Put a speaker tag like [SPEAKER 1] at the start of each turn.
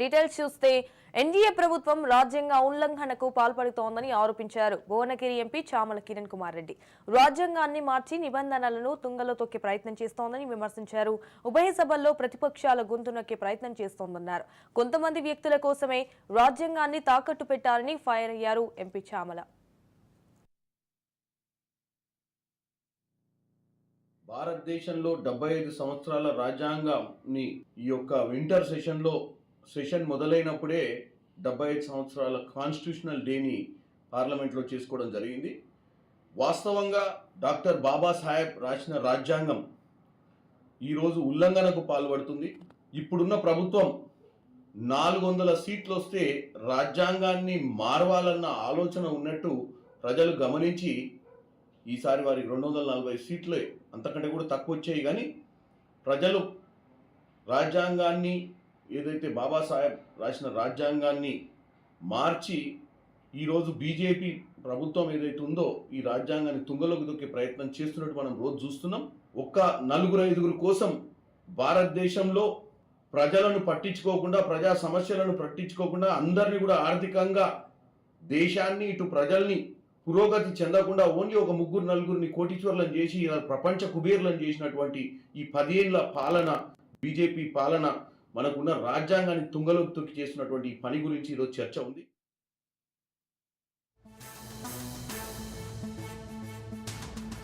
[SPEAKER 1] Details చూస్తే NDA ప్రభుత్వం రాజ్యాంగ ఉల్లంఘనకు పాల్పడుతోందని ఆరోపించారు భువనగిరి ఎంపీ చామల కిరణ్ కుమార్ రెడ్డి. రాజ్యాంగాన్ని మార్చి నిబంధనలను తుంగలో తొక్కే ప్రయత్నం చేస్తోందని విమర్శించారు. ఉభయ సభల్లో ప్రతిపక్షాల గొంతు నొక్కే ప్రయత్నం చేస్తోందన్నారు. కొంతమంది వ్యక్తుల కోసమే రాజ్యాంగాన్ని తాకట్టు పెట్టారని ఫైర్ అయ్యారు ఎంపీ చామల.
[SPEAKER 2] భారతదేశంలో 75 సంవత్సరాల రాజ్యాంగాన్ని ఈ యొక్క వింటర్ సెషన్ మొదలైనప్పుడే 75 సంవత్సరాల కాన్స్టిట్యూషనల్ డేని పార్లమెంట్లో చేసుకోవడం జరిగింది. వాస్తవంగా డాక్టర్ బాబాసాహెబ్ రాసిన రాజ్యాంగం ఈరోజు ఉల్లంఘనకు పాల్పడుతుంది. ఇప్పుడున్న ప్రభుత్వం 400 సీట్లు వస్తే రాజ్యాంగాన్ని మార్వాలన్న ఆలోచన ఉన్నట్టు ప్రజలు గమనించి ఈసారి వారికి 240 సీట్లే, అంతకంటే కూడా తక్కువ వచ్చాయి. కానీ ప్రజలు రాజ్యాంగాన్ని ఏదైతే బాబాసాహెబ్ రాసిన రాజ్యాంగాన్ని మార్చి ఈరోజు బీజేపీ ప్రభుత్వం ఏదైతే ఉందో ఈ రాజ్యాంగాన్ని తుంగలోకి దొక్కే ప్రయత్నం చేస్తున్నట్టు మనం రోజు చూస్తున్నాం. ఒక్క 4-5 కోసం భారతదేశంలో ప్రజలను పట్టించుకోకుండా, ప్రజా సమస్యలను పట్టించుకోకుండా, అందరినీ కూడా ఆర్థికంగా దేశాన్ని ఇటు ప్రజల్ని పురోగతి చెందకుండా ఓన్లీ ఒక 3-4 కోటీశ్వర్లను చేసి ప్రపంచ కుబేర్లను చేసినటువంటి ఈ 10 ఏళ్ల పాలన, బీజేపీ పాలన, మనకున్న రాజ్యాంగాన్ని తుంగలోకి తొక్కి చేస్తున్నటువంటి ఈ పని గురించి ఈరోజు చర్చ ఉంది.